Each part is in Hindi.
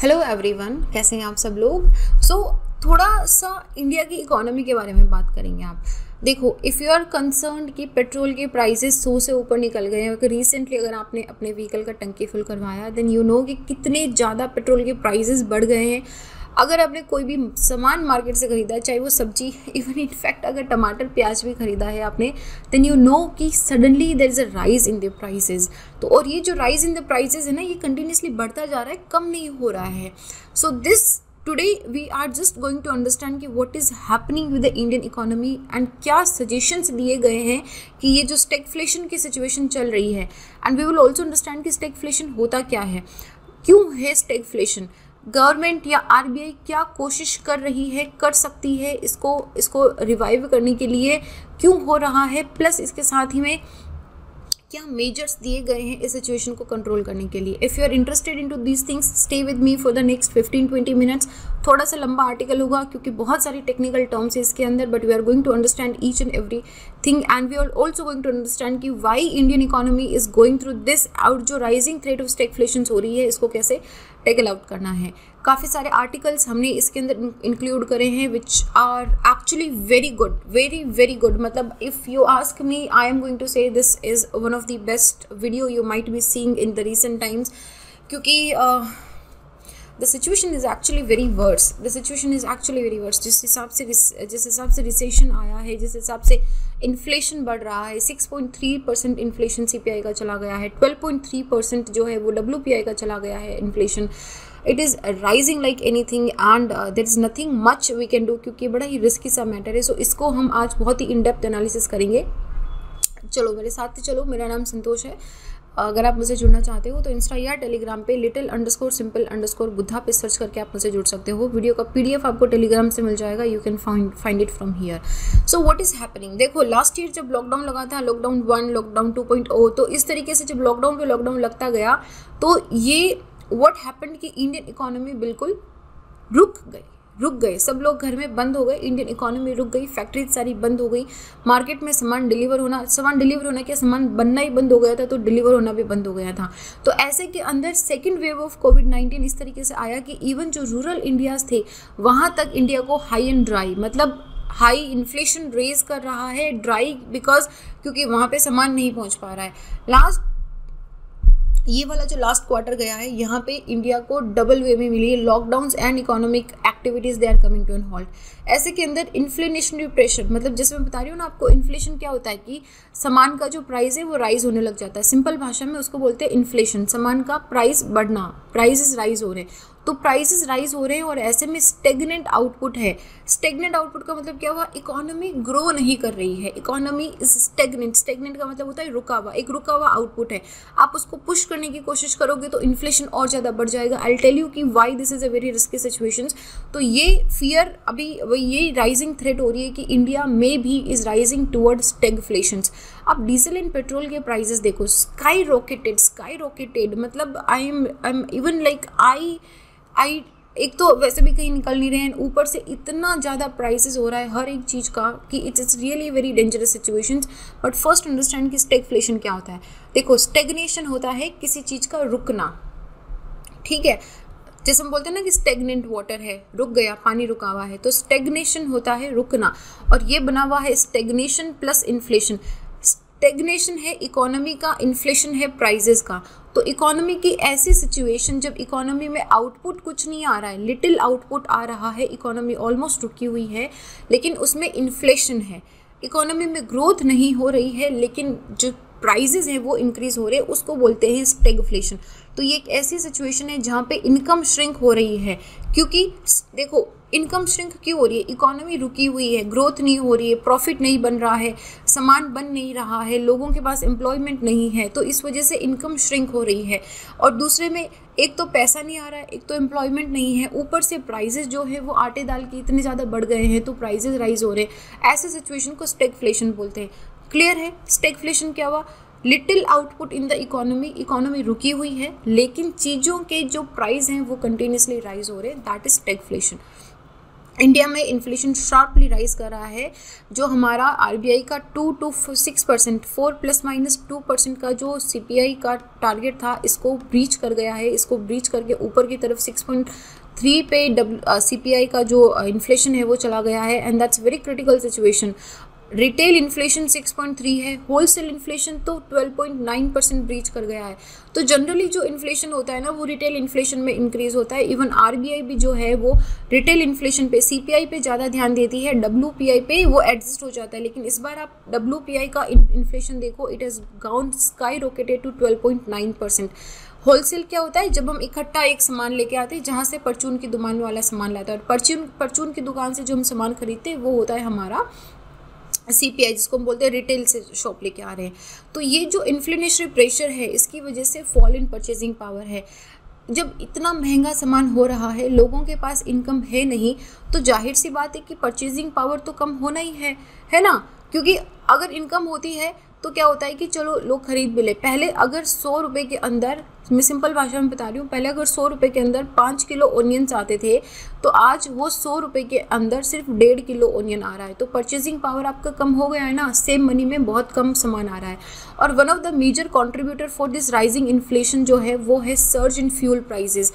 हेलो एवरीवन, कैसे हैं आप सब लोग। थोड़ा सा इंडिया की इकोनॉमी के बारे में बात करेंगे। आप देखो, इफ़ यू आर कंसर्न कि पेट्रोल के प्राइसेस 100 से ऊपर निकल गए हैं, रिसेंटली अगर आपने अपने व्हीकल का टंकी फुल करवाया देन यू नो कि कितने ज़्यादा पेट्रोल के प्राइसेस बढ़ गए हैं। अगर आपने कोई भी सामान मार्केट से ख़रीदा है, चाहे वो सब्जी, इवन इनफैक्ट अगर टमाटर प्याज भी ख़रीदा है आपने, देन यू नो कि suddenly there is a rise in the prices. तो और ये जो राइज इन द प्राइसेस है ना, ये कंटिन्यूसली बढ़ता जा रहा है, कम नहीं हो रहा है। So this today we are just going to understand कि what is happening with the Indian economy and क्या सजेशंस दिए गए हैं कि ये जो स्टैगफ्लेशन की सिचुएशन चल रही है, and we will also understand कि स्टैगफ्लेशन होता क्या है, क्यों है स्टैगफ्लेशन, गवर्नमेंट या आरबीआई क्या कोशिश कर रही है, कर सकती है इसको रिवाइव करने के लिए, क्यों हो रहा है, प्लस इसके साथ ही में क्या मेजर्स दिए गए हैं इस सिचुएशन को कंट्रोल करने के लिए। If you are interested into these things, stay with me for the next 15-20 minutes. थोड़ा सा लंबा आर्टिकल होगा क्योंकि बहुत सारी टेक्निकल टर्म्स है इसके अंदर, but we are going to understand each and every thing and we are also going to understand कि why Indian economy is going through this out. जो राइजिंग थ्रेट ऑफ स्टैगफ्लेशन हो रही है, इसको कैसे टैकल आउट करना है। काफ़ी सारे आर्टिकल्स हमने इसके अंदर इंक्लूड करे हैं which are actually very good, very very good. मतलब if you ask me, I am going to say this is one of the best video you might be seeing in the recent times, क्योंकि the situation is actually very worse. The situation is actually very worse. जिस हिसाब से रिसेशन आया है, जिस हिसाब से इन्फ्लेशन बढ़ रहा है, 6.3% इन्फ्लेशन सीपीआई का चला गया है, 12.3% जो है वो डब्ल्यूपीआई का चला गया है inflation. It is rising like anything and there is nothing much we can do, क्योंकि बड़ा ही रिस्की सा मैटर है। सो इसको हम आज बहुत ही इन डेप्थ एनालिसिस करेंगे। चलो मेरे साथ चलो। मेरा नाम संतोष है। अगर आप मुझसे जुड़ना चाहते हो तो इंस्टा या टेलीग्राम पे little_simple_बुद्धा पे सर्च करके आप मुझसे जुड़ सकते हो। वीडियो का पीडीएफ आपको टेलीग्राम से मिल जाएगा, you can find it from here. So what is happening, देखो लास्ट ईयर जब लॉकडाउन लगा था, लॉकडाउन 1, लॉकडाउन 2.0, तो इस तरीके से जब लॉकडाउन पे लॉकडाउन लगता गया तो ये व्हाट हैपेंड कि इंडियन इकोनॉमी बिल्कुल रुक गए। सब लोग घर में बंद हो गए, इंडियन इकोनॉमी रुक गई, फैक्ट्री सारी बंद हो गई, मार्केट में सामान डिलीवर होना क्या, सामान बनना ही बंद हो गया था, तो डिलीवर होना भी बंद हो गया था। तो ऐसे के अंदर सेकेंड वेव ऑफ कोविड-19 इस तरीके से आया कि इवन जो रूरल इंडियाज़ थे वहाँ तक इंडिया को हाई एंड ड्राई, मतलब हाई इन्फ्लेशन रेज कर रहा है, ड्राई बिकॉज क्योंकि वहाँ पे सामान नहीं पहुँच पा रहा है। ये वाला जो लास्ट क्वार्टर गया है, यहाँ पे इंडिया को डबल वे में मिली है, lockdowns and economic activities they are coming to an halt. ऐसे के अंदर इन्फ्लेशनरी प्रेशर, मतलब जैसे मैं बता रही हूँ ना आपको, इन्फ्लेशन क्या होता है कि सामान का जो प्राइस है वो राइज होने लग जाता है। सिंपल भाषा में उसको बोलते हैं इन्फ्लेशन, सामान का प्राइस बढ़ना, प्राइसेस राइज हो रहे हैं। तो प्राइसेस राइज हो रहे हैं और ऐसे में स्टेगनेंट आउटपुट है। स्टेगनेंट आउटपुट का मतलब क्या हुआ, इकोनॉमी ग्रो नहीं कर रही है, इकोनॉमी इज स्टेगनेंट। स्टेगनेंट का मतलब होता है रुका हुआ, एक रुका हुआ आउटपुट है। आप उसको पुश करने की कोशिश करोगे तो इन्फ्लेशन और ज़्यादा बढ़ जाएगा। आई टेल यू कि why this is a very risky situation. तो ये फियर अभी ये राइजिंग थ्रेट हो रही है कि इंडिया में भी इज़ राइजिंग टुवर्ड स्टैगफ्लेशन। अब डीजल एंड पेट्रोल के प्राइसेस देखो, स्काई रॉकेटेड, मतलब I am even like I एक तो वैसे भी कहीं निकल नहीं रहे हैं, ऊपर से इतना ज़्यादा प्राइसेस हो रहा है हर एक चीज़ का कि it's really very dangerous situations. But first understand कि स्टैगफ्लेशन क्या होता है। देखो, स्टेगनेशन होता है किसी चीज़ का रुकना, ठीक है। जैसे हम बोलते हैं ना कि स्टेगनेंट वाटर है, रुक गया, पानी रुका हुआ है, तो स्टेगनेशन होता है रुकना, और ये बना हुआ है स्टेगनेशन प्लस इन्फ्लेशन। स्टेगनेशन है इकोनॉमी का, इन्फ्लेशन है प्राइजेस का। तो इकोनॉमी की ऐसी सिचुएशन जब इकोनॉमी में आउटपुट कुछ नहीं आ रहा है, लिटिल आउटपुट आ रहा है, इकोनॉमी ऑलमोस्ट रुकी हुई है, लेकिन उसमें इन्फ्लेशन है, इकोनॉमी में ग्रोथ नहीं हो रही है, लेकिन जो प्राइजेस हैं वो इंक्रीज हो रहे हैं, उसको बोलते हैं स्टैगफ्लेशन। तो ये एक ऐसी सिचुएशन है जहाँ पे इनकम श्रिंक हो रही है, क्योंकि देखो इनकम श्रिंक क्यों हो रही है, इकोनॉमी रुकी हुई है, ग्रोथ नहीं हो रही है, प्रॉफिट नहीं बन रहा है, सामान बन नहीं रहा है, लोगों के पास एम्प्लॉयमेंट नहीं है, तो इस वजह से इनकम श्रिंक हो रही है। और दूसरे में एक तो पैसा नहीं आ रहा है, एक तो एम्प्लॉयमेंट नहीं है, ऊपर से प्राइजेस जो है वो आटे दाल के इतने ज़्यादा बढ़ गए हैं, तो प्राइजेस राइज हो रहे हैं। ऐसे सिचुएशन को स्टैगफ्लेशन बोलते हैं। क्लियर है। स्टैगफ्लेशन क्या हुआ, little output in the economy रुकी हुई है, लेकिन चीज़ों के जो प्राइस हैं वो कंटिन्यूसली राइज हो रहे हैं, दैट इज स्टैगफ्लेशन। इंडिया में इन्फ्लेशन शार्पली राइज कर रहा है। जो हमारा आरबीआई का 2 to 6%, 4 ±2% का जो सीपीआई का टारगेट था, इसको ब्रीच कर गया है। इसको ब्रीच करके ऊपर की तरफ 6.3 पे सीपीआई का जो इन्फ्लेशन है वो चला गया है, and that's very critical situation. Retail inflation 6.3 है, होलसेल इन्फ्लेशन तो 12.9% ब्रीच कर गया है। तो जनरली जो इन्फ्लेशन होता है ना, वो रिटेल इन्फ्लेशन में इंक्रीज होता है। इवन आरबीआई भी जो है वो रिटेल इन्फ्लेशन पे, सीपीआई पे ज़्यादा ध्यान देती है, डब्ल्यूपीआई पे वो एडजस्ट हो जाता है। लेकिन इस बार आप डब्ल्यूपीआई का इन्फ्लेशन देखो, it has gone skyrocketed to 12.9%। Wholesale क्या होता है, जब हम इकट्ठा एक सामान लेके आते हैं, जहाँ से परचून की दुकान वाला सामान लाता है, और परचून की दुकान से जो हम सामान खरीदते हैं वो होता है हमारा सीपीआई, जिसको हम बोलते हैं रिटेल से शॉप लेके आ रहे हैं। तो ये जो इन्फ्लेशनरी प्रेशर है, इसकी वजह से फॉल इन परचेजिंग पावर है। जब इतना महंगा सामान हो रहा है, लोगों के पास इनकम है नहीं, तो जाहिर सी बात है कि परचेजिंग पावर तो कम होना ही है ना। क्योंकि अगर इनकम होती है तो क्या होता है कि चलो लोग खरीद भी ले। पहले अगर 100 रुपये के अंदर, मैं सिंपल भाषा में बता रही हूँ, पहले अगर 100 रुपये के अंदर 5 किलो ओनियंस आते थे, तो आज वो 100 रुपये के अंदर सिर्फ 1.5 किलो ओनियन आ रहा है। तो परचेजिंग पावर आपका कम हो गया है ना, सेम मनी में बहुत कम सामान आ रहा है। और one of the major contributor for this rising inflation जो है वो है surge in fuel prices.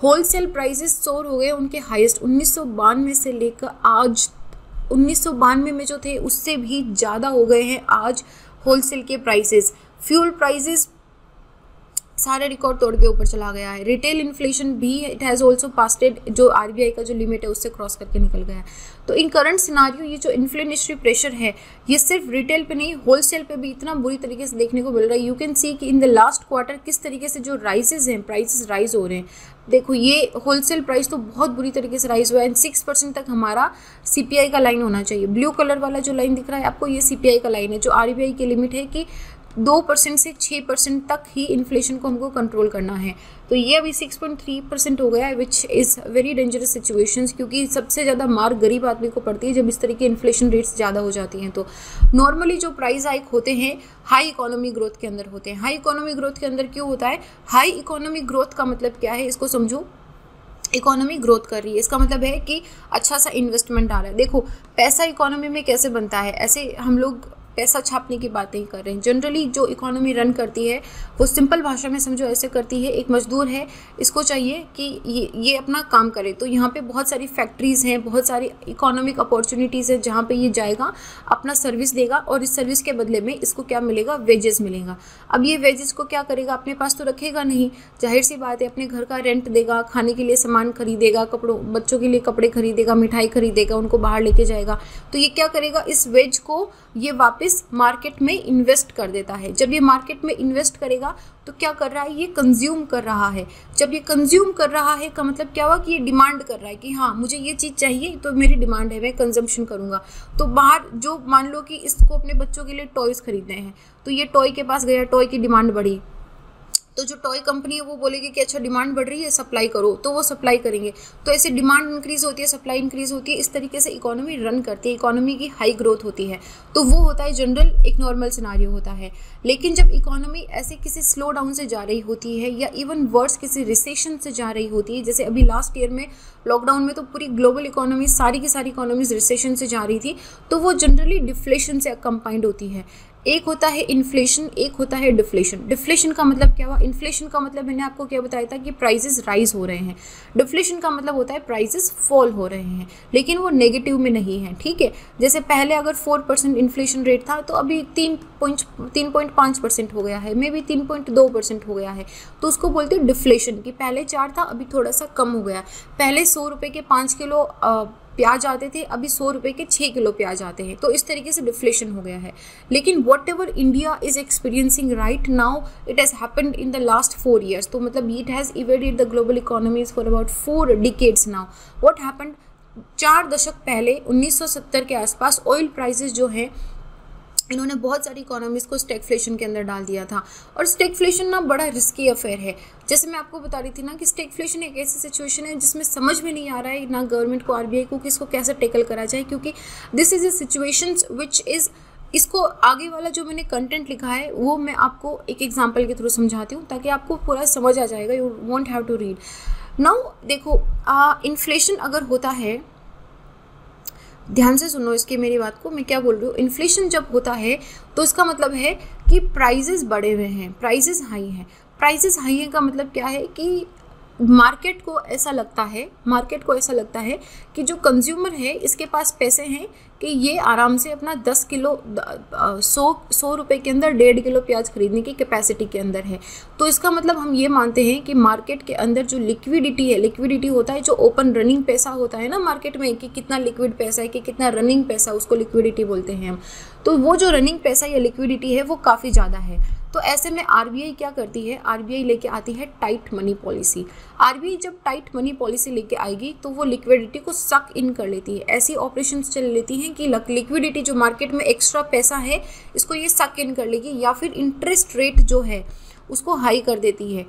Wholesale prices soar हो गए उनके हाईएस्ट 1992 से लेकर आज। 1992 में जो थे उससे भी ज़्यादा हो गए हैं आज होलसेल के प्राइसेस। फ्यूल प्राइसेस सारे रिकॉर्ड तोड़ के ऊपर चला गया है। रिटेल इन्फ्लेशन भी इट हैज़ ऑल्सो पास्टेड, जो आरबीआई का जो लिमिट है उससे क्रॉस करके निकल गया है। तो इन करंट सिनारियो ये जो इन्फ्लेशनरी प्रेशर है, ये सिर्फ रिटेल पे नहीं, होलसेल पे भी इतना बुरी तरीके से देखने को मिल रहा है। यू कैन सी कि इन द लास्ट क्वार्टर किस तरीके से जो राइजेज हैं, प्राइसेस राइज हो रहे हैं। देखो ये होलसेल प्राइस तो बहुत बुरी तरीके से राइज हुआ है, एंड 6% तक हमारा सीपीआई का लाइन होना चाहिए। ब्लू कलर वाला जो लाइन दिख रहा है आपको, ये सीपीआई का लाइन है, जो आरबीआई की लिमिट है कि 2% से 6% तक ही इन्फ्लेशन को हमको कंट्रोल करना है। तो ये अभी 6.3% हो गया है, which is very dangerous situations, क्योंकि सबसे ज़्यादा मार गरीब आदमी को पड़ती है जब इस तरह के इन्फ्लेशन रेट्स ज़्यादा हो जाती हैं। तो नॉर्मली जो प्राइस हाइक होते हैं हाई इकोनॉमी ग्रोथ के अंदर होते हैं। हाई इकोनॉमी ग्रोथ के अंदर क्यों होता है? हाई इकोनॉमी ग्रोथ का मतलब क्या है, इसको समझो। इकोनॉमी ग्रोथ कर रही है, इसका मतलब है कि अच्छा सा इन्वेस्टमेंट आ रहा है। देखो पैसा इकोनॉमी में कैसे बनता है, ऐसे हम लोग पैसा छापने की बातें ही कर रहे हैं। जनरली जो इकोनॉमी रन करती है वो सिंपल भाषा में समझो ऐसे करती है, एक मजदूर है, इसको चाहिए कि ये अपना काम करे, तो यहाँ पे बहुत सारी फैक्ट्रीज़ हैं, बहुत सारी इकोनॉमिक अपॉर्चुनिटीज़ है जहाँ पे ये जाएगा, अपना सर्विस देगा, और इस सर्विस के बदले में इसको क्या मिलेगा, वेजेस मिलेगा। अब ये वेजेस को क्या करेगा, अपने पास तो रखेगा नहीं, जाहिर सी बात है अपने घर का रेंट देगा, खाने के लिए सामान खरीदेगा, कपड़ों बच्चों के लिए कपड़े खरीदेगा, मिठाई खरीदेगा, उनको बाहर लेके जाएगा। तो ये क्या करेगा, इस वेज को ये वापस मार्केट में इन्वेस्ट कर देता है। जब ये मार्केट में इन्वेस्ट करेगा तो क्या कर रहा है, ये कंज्यूम कर रहा है। जब ये कंज्यूम कर रहा है का मतलब क्या हुआ कि ये डिमांड कर रहा है कि हाँ मुझे ये चीज़ चाहिए, तो मेरी डिमांड है, मैं कंजम्पशन करूँगा। तो बाहर जो मान लो कि इसको अपने बच्चों के लिए टॉयज़ खरीदने हैं, तो ये टॉय के पास गया, टॉय की डिमांड बढ़ी, तो जो टॉय कंपनी है वो बोलेगी कि अच्छा डिमांड बढ़ रही है, सप्लाई करो, तो वो सप्लाई करेंगे। तो ऐसे डिमांड इंक्रीज़ होती है, सप्लाई इंक्रीज़ होती है, इस तरीके से इकोनॉमी रन करती है, इकोनॉमी की हाई ग्रोथ होती है। तो वो होता है जनरल, एक नॉर्मल सिनारियो होता है। लेकिन जब इकोनॉमी ऐसे किसी स्लो डाउन से जा रही होती है, या इवन वर्स किसी रिसेशन से जा रही होती है, जैसे अभी लास्ट ईयर में लॉकडाउन में तो पूरी ग्लोबल इकोनॉमी, सारी की सारी इकोनॉमीज रिसेशन से जा रही थी, तो वो जनरली डिफ्लेशन से कंबाइंड होती है। एक होता है इन्फ्लेशन, एक होता है डिफ्लेशन। डिफ्लेशन का मतलब क्या हुआ, इन्फ्लेशन का मतलब मैंने आपको क्या बताया था कि प्राइसेस राइज हो रहे हैं। डिफ्लेशन का मतलब होता है प्राइसेस फॉल हो रहे हैं, लेकिन वो नेगेटिव में नहीं है, ठीक है। जैसे पहले अगर 4% इन्फ्लेशन रेट था, तो अभी 3.5% हो गया है, मे बी 3.2% हो गया है, तो उसको बोलते हैं डिफ्लेशन, कि पहले 4 था, अभी थोड़ा सा कम हो गया। पहले 100 रुपये के 5 किलो प्याज आते थे, अभी 100 रुपये के 6 किलो प्याज आते हैं, तो इस तरीके से डिफ्लेशन हो गया है। लेकिन what ever India is experiencing right now, it has happened in the last 4 years। तो मतलब it has evaded the global economies for about 4 decades now. What happened, 4 दशक पहले 1970 के आसपास ऑयल प्राइसेस जो है, इन्होंने बहुत सारी इकोनॉमीज़ को स्टैगफ्लेशन के अंदर डाल दिया था। और स्टैगफ्लेशन ना बड़ा रिस्की अफेयर है। जैसे मैं आपको बता रही थी ना कि स्टैगफ्लेशन एक ऐसी सिचुएशन है जिसमें समझ में नहीं आ रहा है ना गवर्नमेंट को, आरबीआई को, कि इसको कैसे टैकल करा जाए, क्योंकि this is a situation which is, इसको आगे वाला जो मैंने कंटेंट लिखा है वो मैं आपको एक एग्जाम्पल के थ्रू समझाती हूँ, ताकि आपको पूरा समझ आ जाएगा। You won't have to read now. देखो इन्फ्लेशन अगर होता है ध्यान से सुनो इसकी मेरी बात को, मैं क्या बोल रही हूँ। इन्फ्लेशन जब होता है तो इसका मतलब है कि प्राइजेस बढ़े हुए हैं, प्राइजेस हाई हैं। प्राइजेस हाई हैं का मतलब क्या है कि मार्केट को ऐसा लगता है कि जो कंज्यूमर है इसके पास पैसे हैं कि ये आराम से अपना 10 किलो 100 रुपये के अंदर 1.5 किलो प्याज खरीदने की कैपेसिटी के अंदर है। तो इसका मतलब हम ये मानते हैं कि मार्केट के अंदर जो लिक्विडिटी होता है, जो ओपन रनिंग पैसा होता है ना मार्केट में, कि कितना लिक्विड पैसा है, कि कितना रनिंग पैसा, उसको लिक्विडिटी बोलते हैं हम। तो वो जो रनिंग पैसा या लिक्विडिटी है वो काफ़ी ज़्यादा है। तो ऐसे में आरबीआई क्या करती है, आरबीआई लेके आती है टाइट मनी पॉलिसी। आरबीआई जब टाइट मनी पॉलिसी लेके आएगी तो वो लिक्विडिटी को सक इन कर लेती है, ऐसी ऑपरेशंस चल लेती हैं कि लिक्विडिटी जो मार्केट में एक्स्ट्रा पैसा है इसको ये सक इन कर लेगी, या फिर इंटरेस्ट रेट जो है उसको हाई कर देती है।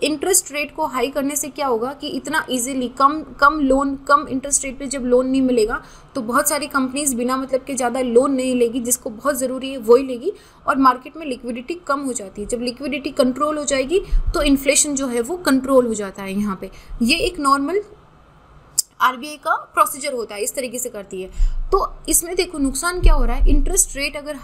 इंटरेस्ट रेट को हाई करने से क्या होगा कि इतना इजीली कम इंटरेस्ट रेट पे जब लोन नहीं मिलेगा तो बहुत सारी कंपनीज बिना मतलब के ज़्यादा लोन नहीं लेगी, जिसको बहुत ज़रूरी है वही लेगी, और मार्केट में लिक्विडिटी कम हो जाती है। जब लिक्विडिटी कंट्रोल हो जाएगी तो इन्फ्लेशन जो है वो कंट्रोल हो जाता है। यहाँ पे ये एक नॉर्मल आरबीआई का प्रोसीजर होता है, इस तरीके से करती है। तो इसमें देखो नुकसान क्या हो रहा है, इंटरेस्ट रेट अगर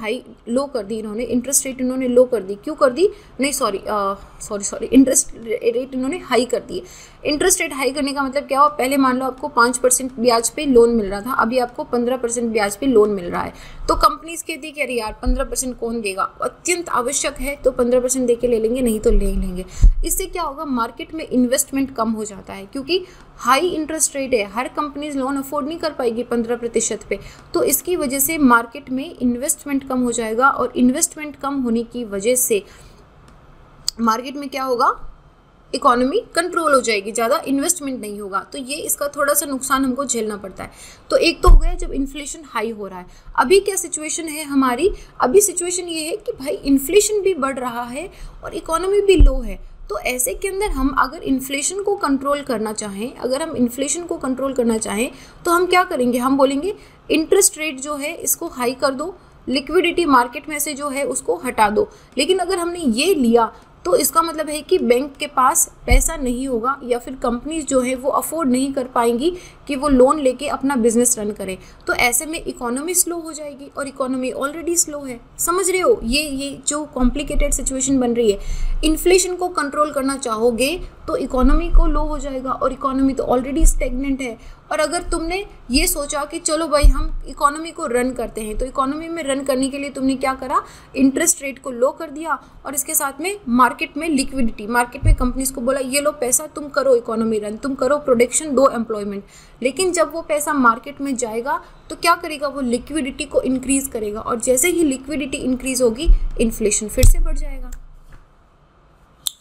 लो कर दी इन्होंने, इंटरेस्ट रेट इन्होंने लो कर दी, क्यों कर दी, नहीं सॉरी इंटरेस्ट रेट इन्होंने हाई कर दी। इंटरेस्ट रेट हाई करने का मतलब क्या हो, पहले मान लो आपको 5% ब्याज पे लोन मिल रहा था, अभी आपको 15% ब्याज पे लोन मिल रहा है। तो कंपनीज कहती है कि अरे यार 15% कौन देगा, अत्यंत आवश्यक है तो 15% दे के ले लेंगे, नहीं तो ले लेंगे। इससे क्या होगा, मार्केट में इन्वेस्टमेंट कम हो जाता है, क्योंकि हाई इंटरेस्ट रेट है, हर कंपनीज लोन अफोर्ड नहीं कर पाएगी 15% पे। तो इसकी वजह से मार्केट में इन्वेस्टमेंट कम हो जाएगा, और इन्वेस्टमेंट कम होने की वजह से मार्केट में क्या होगा, इकोनॉमी कंट्रोल हो जाएगी, ज़्यादा इन्वेस्टमेंट नहीं होगा। तो ये इसका थोड़ा सा नुकसान हमको झेलना पड़ता है। तो एक तो हो गया जब इन्फ्लेशन हाई हो रहा है। अभी क्या सिचुएशन है हमारी, अभी सिचुएशन ये है कि भाई इन्फ्लेशन भी बढ़ रहा है और इकोनॉमी भी लो है। तो ऐसे के अंदर हम अगर इन्फ्लेशन को कंट्रोल करना चाहें, तो हम क्या करेंगे, हम बोलेंगे इंटरेस्ट रेट जो है इसको हाई कर दो, लिक्विडिटी मार्केट में से जो है उसको हटा दो। लेकिन अगर हमने ये लिया तो इसका मतलब है कि बैंक के पास पैसा नहीं होगा, या फिर कंपनीज जो है वो अफोर्ड नहीं कर पाएंगी कि वो लोन लेके अपना बिजनेस रन करें। तो ऐसे में इकोनॉमी स्लो हो जाएगी, और इकोनॉमी ऑलरेडी स्लो है। समझ रहे हो, ये जो कॉम्प्लिकेटेड सिचुएशन बन रही है। इन्फ्लेशन को कंट्रोल करना चाहोगे तो इकोनॉमी को लो हो जाएगा, और इकोनॉमी तो ऑलरेडी स्टेगनेंट है। और अगर तुमने ये सोचा कि चलो भाई हम इकोनॉमी को रन करते हैं, तो इकोनॉमी में रन करने के लिए तुमने क्या करा, इंटरेस्ट रेट को लो कर दिया, और इसके साथ में मार्केट में लिक्विडिटी, मार्केट में कंपनीज को बोला ये लो पैसा, तुम करो इकोनॉमी रन, तुम करो प्रोडक्शन, दो एम्प्लॉयमेंट। लेकिन जब वो पैसा मार्केट में जाएगा तो क्या करेगा, वो लिक्विडिटी को इंक्रीज करेगा, और जैसे ही लिक्विडिटी इंक्रीज होगी इन्फ्लेशन फिर से बढ़ जाएगा।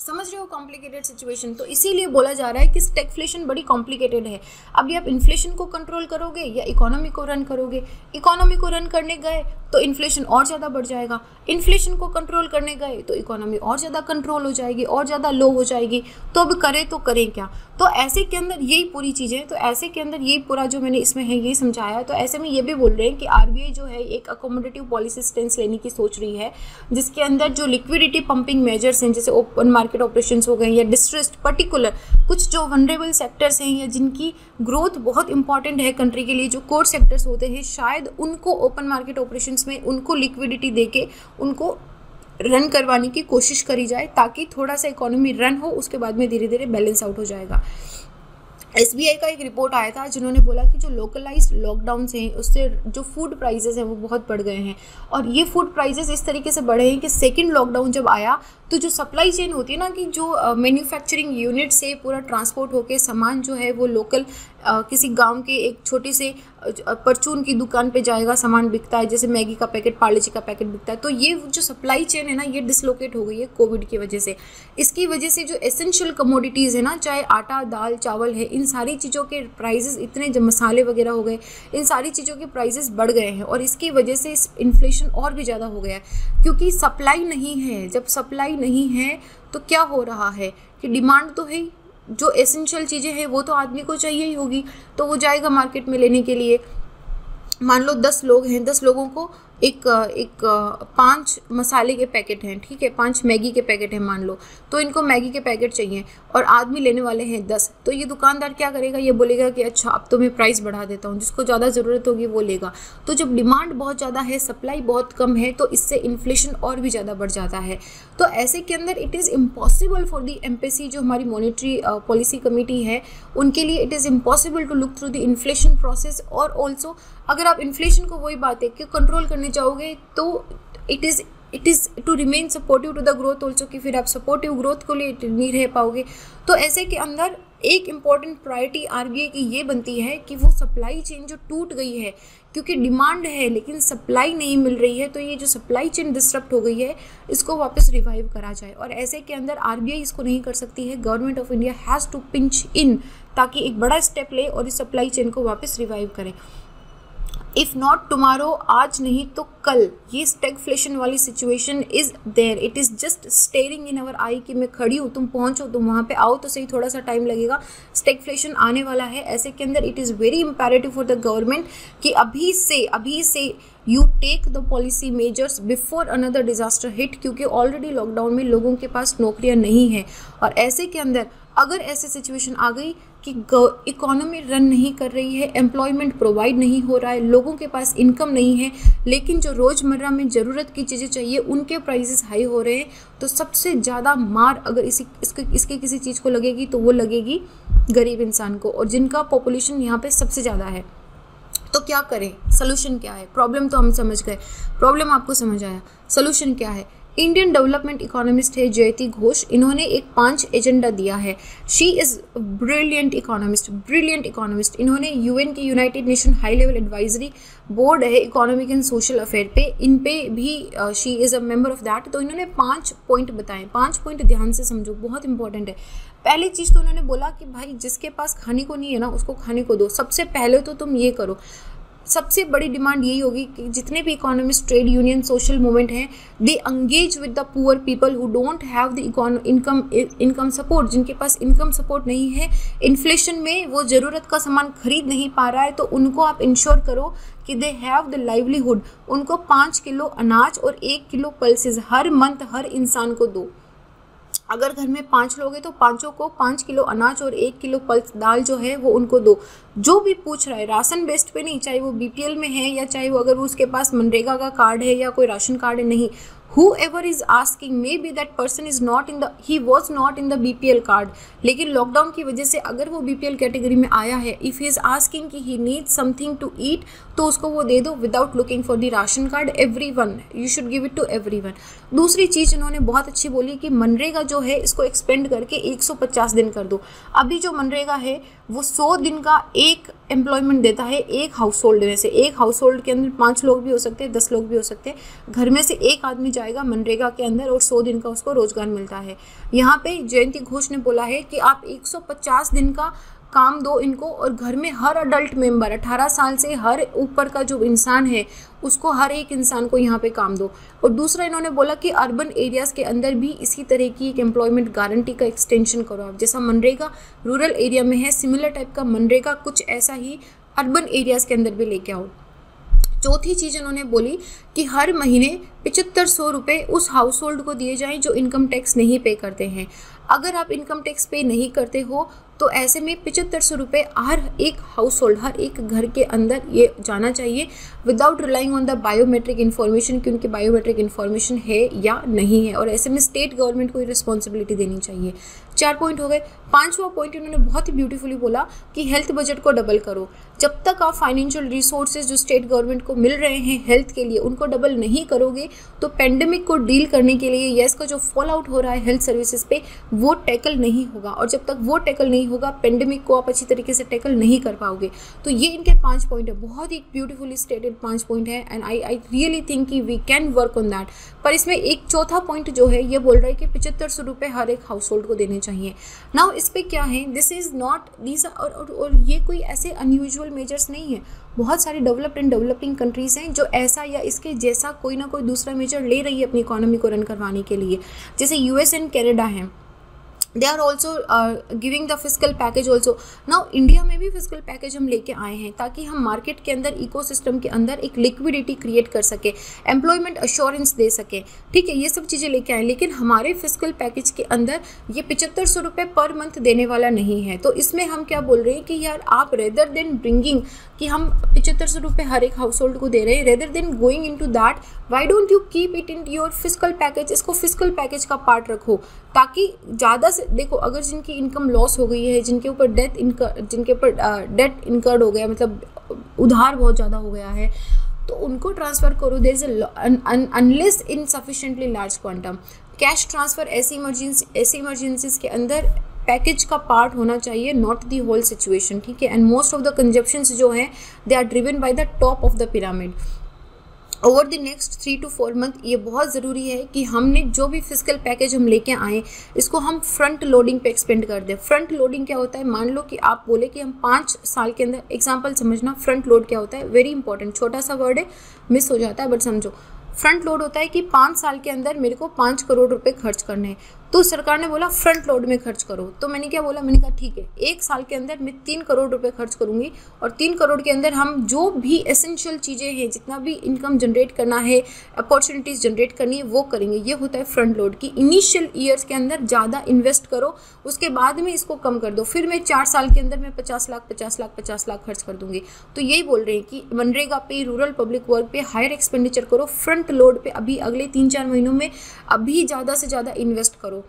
समझ रहे हो कॉम्प्लिकेटेड सिचुएशन। तो इसीलिए बोला जा रहा है कि स्टैगफ्लेशन बड़ी कॉम्प्लिकेटेड है। अभी आप इन्फ्लेशन को कंट्रोल करोगे या इकोनॉमी को रन करोगे। इकोनॉमी को रन करने गए तो इन्फ्लेशन और ज़्यादा बढ़ जाएगा, इन्फ्लेशन को कंट्रोल करने गए तो इकोनॉमी और ज़्यादा कंट्रोल हो जाएगी, और ज़्यादा लो हो जाएगी। तो अब करें क्या। तो ऐसे के अंदर यही पूरी चीज़ें, तो ऐसे के अंदर यही पूरा जो मैंने इसमें है यही समझाया। तो ऐसे में ये भी बोल रहे हैं कि आरबीआई जो है एक अकोमोडेटिव पॉलिसी स्टेंस लेने की सोच रही है, जिसके अंदर जो लिक्विडिटी पंपिंग मेजर्स हैं, जैसे ओपन मार्केट ऑपरेशंस हो गए, या डिस्ट्रेस्ड पर्टिकुलर कुछ जो वनरेबल सेक्टर्स हैं या जिनकी ग्रोथ बहुत इंपॉर्टेंट है कंट्री के लिए, जो कोर सेक्टर्स होते हैं, शायद उनको ओपन मार्केट ऑपरेशंस में उनको लिक्विडिटी देके उनको रन करवाने की कोशिश करी जाए, ताकि थोड़ा सा इकोनॉमी रन हो, उसके बाद में धीरे धीरे बैलेंस आउट हो जाएगा। एसबीआई का एक रिपोर्ट आया था जिन्होंने बोला कि जो लोकलाइज्ड लॉकडाउन्स हैं उससे जो फूड प्राइसेस हैं वो बहुत बढ़ गए हैं, और ये फूड प्राइसेस इस तरीके से बढ़े हैं कि सेकंड लॉकडाउन जब आया तो जो सप्लाई चेन होती है ना, कि जो मैन्युफैक्चरिंग यूनिट से पूरा ट्रांसपोर्ट होके सामान जो है वो लोकल किसी गांव के एक छोटी से परचून की दुकान पे जाएगा, सामान बिकता है, जैसे मैगी का पैकेट, पार्ले जी का पैकेट बिकता है। तो ये जो सप्लाई चेन है ना, ये डिसलोकेट हो गई है कोविड की वजह से। इसकी वजह से जो एसेंशियल कमोडिटीज़ है ना, चाहे आटा, दाल, चावल है, इन सारी चीज़ों के प्राइसेस इतने, जो मसाले वगैरह हो गए, इन सारी चीज़ों के प्राइसेस बढ़ गए हैं, और इसकी वजह से इन्फ्लेशन और भी ज़्यादा हो गया है, क्योंकि सप्लाई नहीं है। जब सप्लाई नहीं है तो क्या हो रहा है कि डिमांड तो है, जो एसेंशियल चीज़ें हैं वो तो आदमी को चाहिए ही होगी, तो वो जाएगा मार्केट में लेने के लिए। मान लो 10 लोग हैं, 10 लोगों को एक 5 मसाले के पैकेट हैं, ठीक है, 5 मैगी के पैकेट हैं मान लो, तो इनको मैगी के पैकेट चाहिए और आदमी लेने वाले हैं 10, तो ये दुकानदार क्या करेगा, ये बोलेगा कि अच्छा अब तो मैं प्राइस बढ़ा देता हूँ, जिसको ज़्यादा ज़रूरत होगी वो लेगा। तो जब डिमांड बहुत ज़्यादा है, सप्लाई बहुत कम है, तो इससे इन्फ्लेशन और भी ज़्यादा बढ़ जाता है। तो ऐसे के अंदर it is impossible for the MPC, जो हमारी मॉनेटरी पॉलिसी कमेटी है, उनके लिए it is impossible to look through the inflation process. और ऑल्सो अगर आप इन्फ्लेशन को, वही बात है कि कंट्रोल करने चाहोगे, तो it is to remain supportive to the growth also, कि फिर आप सपोर्टिव ग्रोथ को लिए नहीं रह पाओगे। तो ऐसे के अंदर एक इम्पॉर्टेंट प्रायोरिटी RBI की ये बनती है कि वो सप्लाई चेन जो टूट गई है, क्योंकि डिमांड है लेकिन सप्लाई नहीं मिल रही है, तो ये जो सप्लाई चेन डिस्टर्ब हो गई है, इसको वापस रिवाइव करा जाए। और ऐसे के अंदर RBI इसको नहीं कर सकती है, government of India has to pinch in, ताकि एक बड़ा स्टेप ले और इस सप्लाई चेन को वापस रिवाइव करें। इफ़ नॉट टुमारो, आज नहीं तो कल, ये स्टैगफ्लेशन वाली situation is there, it is just staring in our eye कि मैं खड़ी हूँ, तुम पहुँचो, तुम वहाँ पे आओ तो सही, थोड़ा सा टाइम लगेगा, स्टैगफ्लेशन आने वाला है। ऐसे के अंदर it is very imperative for the government कि अभी से you take the policy measures before another disaster hit, क्योंकि ऑलरेडी लॉकडाउन में लोगों के पास नौकरियाँ नहीं हैं। और ऐसे के अंदर अगर ऐसी सिचुएशन आ गई कि इकोनॉमी रन नहीं कर रही है, एम्प्लॉयमेंट प्रोवाइड नहीं हो रहा है, लोगों के पास इनकम नहीं है, लेकिन जो रोज़मर्रा में ज़रूरत की चीज़ें चाहिए उनके प्राइसेस हाई हो रहे हैं, तो सबसे ज़्यादा मार अगर इसके किसी चीज़ को लगेगी तो वो लगेगी गरीब इंसान को, और जिनका पॉपुलेशन यहाँ पे सबसे ज़्यादा है। तो क्या करें, सोल्यूशन क्या है? प्रॉब्लम तो हम समझ गए, प्रॉब्लम आपको समझ आया, सोल्यूशन क्या है? इंडियन डेवलपमेंट इकोनॉमिस्ट है जयति घोष, इन्होंने एक 5 एजेंडा दिया है। She is brilliant economist. इन्होंने UN के United nation high level advisory board है इकोनॉमिक एंड सोशल अफेयर पे, इन पे भी she is a member of that. तो इन्होंने 5 पॉइंट बताए, 5 पॉइंट ध्यान से समझो, बहुत इंपॉर्टेंट है। पहली चीज़ तो उन्होंने बोला कि भाई जिसके पास खाने को नहीं है ना, उसको खाने को दो। सबसे पहले तो तुम ये करो, सबसे बड़ी डिमांड यही होगी कि जितने भी economist, trade union, social movement हैं, they engage with the poor people who don't have the income support, जिनके पास इनकम सपोर्ट नहीं है, इन्फ्लेशन में वो ज़रूरत का सामान खरीद नहीं पा रहा है, तो उनको आप इंश्योर करो कि दे हैव द लाइवलीहुड। उनको 5 किलो अनाज और 1 किलो पल्सेस हर मंथ हर इंसान को दो। अगर घर में 5 लोग हैं तो 5 को 5 किलो अनाज और 1 किलो पल्स दाल जो है वो उनको दो। जो भी पूछ रहा है, राशन बेस्ड पे नहीं, चाहे वो BPL में है या चाहे वो अगर वो उसके पास मनरेगा का कार्ड है या कोई राशन कार्ड है, नहीं, whoever is asking, maybe that person is not in the, he was not in the BPL card, लेकिन लॉकडाउन की वजह से अगर वो BPL कैटेगरी में आया है, इफ़ ही इज़ आस्किंग कि he needs something to eat, तो उसको वो दे दो without looking for the ration card. Everyone, you should give it to everyone. दूसरी चीज़ इन्होंने बहुत अच्छी बोली कि मनरेगा जो है इसको एक्सपेंड करके 150 दिन कर दो। अभी जो मनरेगा है वो 100 दिन का एक एम्प्लॉयमेंट देता है एक हाउस होल्ड में से। एक हाउस होल्ड के अंदर 5 लोग भी हो सकते हैं, 10 लोग भी हो सकते हैं, घर में से एक आदमी जाएगा मनरेगा के अंदर और 100 दिन का उसको रोजगार मिलता है। यहाँ पे जयंती घोष ने बोला है कि आप 150 दिन का काम दो इनको, और घर में हर अडल्ट मेंबर 18 साल से हर ऊपर का जो इंसान है उसको, हर एक इंसान को यहाँ पे काम दो। और दूसरा इन्होंने बोला कि अर्बन एरियाज़ के अंदर भी इसी तरह की एक एम्प्लॉयमेंट गारंटी का एक्सटेंशन करो आप। जैसा मनरेगा रूरल एरिया में है, सिमिलर टाइप का मनरेगा कुछ ऐसा ही अर्बन एरियाज़ के अंदर भी लेके आओ। चौथी चीज़ उन्होंने बोली कि हर महीने 7500 रुपये उस हाउस होल्ड को दिए जाएं जो इनकम टैक्स नहीं पे करते हैं। अगर आप इनकम टैक्स पे नहीं करते हो तो ऐसे में 7500 रुपये हर एक हाउस होल्ड, हर एक घर के अंदर ये जाना चाहिए without relying on the biometric information कि उनकी बायोमेट्रिक इन्फॉर्मेशन है या नहीं है। और ऐसे में स्टेट गवर्नमेंट को रिस्पॉन्सिबिलिटी देनी चाहिए। 4 पॉइंट हो गए। 5वां पॉइंट उन्होंने बहुत ही ब्यूटीफुली बोला कि हेल्थ बजट को डबल करो। जब तक आप फाइनेंशियल रिसोर्सेज जो स्टेट गवर्नमेंट को मिल रहे हैं हेल्थ के लिए उनको डबल नहीं करोगे तो पेंडेमिक को डील करने के लिए या इसका जो फॉल आउट हो रहा है हेल्थ सर्विसेज पे वो टैकल नहीं होगा। और जब तक वो टैकल नहीं होगा पेंडेमिक को आप अच्छी तरीके से टैकल नहीं कर पाओगे। तो ये इनके 5 पॉइंट है, बहुत ही ब्यूटीफुली स्टेटेड 5 पॉइंट है एंड आई रियली थिंक कि we can work on that. पर इसमें एक चौथा पॉइंट जो है ये बोल रहा है कि 7500 रुपये हर एक हाउस होल्ड को देने चाहिए। नाउ इस पर क्या है, दिस इज़ नॉट दीज और ये कोई ऐसे अनयूजुअल मेजर्स नहीं है। बहुत सारी डेवलप्ड एंड डेवलपिंग कंट्रीज़ हैं जो ऐसा या इसके जैसा कोई ना कोई दूसरा मेजर ले रही है अपनी इकोनॉमी को रन करवाने के लिए। जैसे US एंड कनाडा हैं, they are also giving the physical package also. Now India में भी फिजिकल पैकेज हम लेके आए हैं ताकि हम मार्केट के अंदर, इकोसिस्टम के अंदर एक लिक्विडिटी क्रिएट कर सके, एम्प्लॉयमेंट अश्योरेंस दे सके, ठीक है, ये सब चीज़ें लेके आए। लेकिन हमारे फिजिकल पैकेज के अंदर ये 7500 रुपये पर मंथ देने वाला नहीं है। तो इसमें हम क्या बोल रहे हैं कि यार आप रेदर देन ब्रिंगिंग कि हम 7500 रुपये हर एक हाउस होल्ड को दे रहे हैं, rather than going in to that, why don't you keep it in your physical package, इसको फिजिकल पैकेज का पार्ट रखो, ताकि ज़्यादा से देखो अगर जिनकी इनकम लॉस हो गई है, जिनके ऊपर डेट इनकर्ड हो गया, मतलब उधार बहुत ज़्यादा हो गया है, तो उनको ट्रांसफ़र करो। There is unless in sufficiently large quantum cash transfer ऐसी इमरजेंसीज के अंदर पैकेज का पार्ट होना चाहिए, नॉट दी होल सिचुएशन, ठीक है। And most of the consumptions जो हैं they are driven by the top of the pyramid. Over the next 3 to 4 month ये बहुत ज़रूरी है कि हमने जो भी फिजिकल पैकेज हम लेके आए इसको हम फ्रंट लोडिंग पे एक्सपेंड कर दें। फ्रंट लोडिंग क्या होता है, मान लो कि आप बोले कि हम 5 साल के अंदर, एग्जांपल समझना, फ्रंट लोड क्या होता है, वेरी इंपॉर्टेंट, छोटा सा वर्ड है, मिस हो जाता है, बट समझो। फ्रंट लोड होता है कि 5 साल के अंदर मेरे को 5 करोड़ रुपए खर्च करने हैं, तो सरकार ने बोला फ्रंट लोड में खर्च करो। तो मैंने क्या बोला, मैंने कहा ठीक है, 1 साल के अंदर मैं 3 करोड़ रुपए खर्च करूंगी, और 3 करोड़ के अंदर हम जो भी एसेंशियल चीज़ें हैं, जितना भी इनकम जनरेट करना है, अपॉर्चुनिटीज़ जनरेट करनी है, वो करेंगे। ये होता है फ्रंट लोड की इनिशियल ईयर्स के अंदर ज़्यादा इन्वेस्ट करो, उसके बाद में इसको कम कर दो, फिर मैं 4 साल के अंदर मैं 50 लाख खर्च कर दूंगी। तो यही बोल रहे हैं कि मनरेगा पे, रूरल पब्लिक वर्क पे हायर एक्सपेंडिचर करो, फ्रंट लोड पे अभी अगले 3-4 महीनों में अभी ज़्यादा से ज़्यादा इन्वेस्ट करो।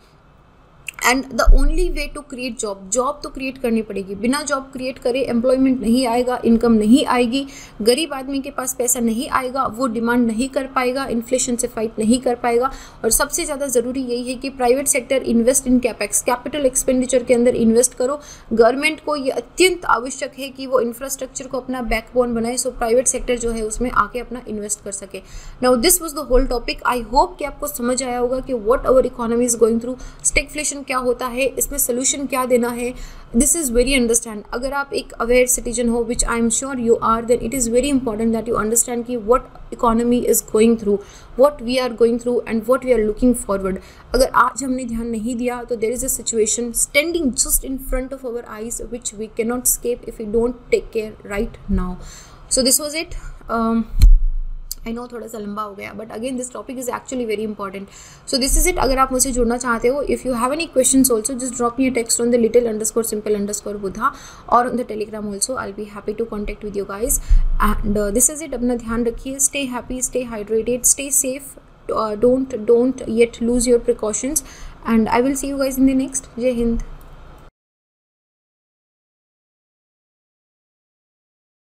And the only way to create job तो क्रिएट करनी पड़ेगी, बिना जॉब क्रिएट करे एम्प्लॉयमेंट नहीं आएगा, इनकम नहीं आएगी, गरीब आदमी के पास पैसा नहीं आएगा, वो डिमांड नहीं कर पाएगा, इन्फ्लेशन से फाइट नहीं कर पाएगा। और सबसे ज़्यादा ज़रूरी यही है कि private sector invest in capex, capital expenditure के अंदर इन्वेस्ट करो। गवर्नमेंट को ये अत्यंत आवश्यक है कि वो इंफ्रास्ट्रक्चर को अपना बैकबोन बनाए, सो प्राइवेट सेक्टर जो है उसमें आके अपना इन्वेस्ट कर सके। Now this was the whole topic. I hope कि आपको समझ आया होगा कि what our economy is going through, stagflation क्या होता है, इसमें सोल्यूशन क्या देना है। This is very understand. अगर आप एक अवेयर सिटीजन हो, which I am sure you are, then it is very important that you understand कि what economy is going through, what we are going through and what we are looking forward. अगर आज हमने ध्यान नहीं दिया तो there is a situation standing just in front of our eyes which we can not escape if we don't take care right now. So this was it. I know थोड़ा सा लंबा हो गया, but again this topic is actually very important. So this is it. अगर आप मुझसे जुड़ना चाहते हो, if you have any questions also, just drop me a text on the little_simple_Buddha और on the telegram also. I be happy to contact with you guys. And this is it. अपना ध्यान रखिए, stay happy, stay hydrated, stay safe, don't yet lose your precautions, and I will see you guys in the next. Jai Hind.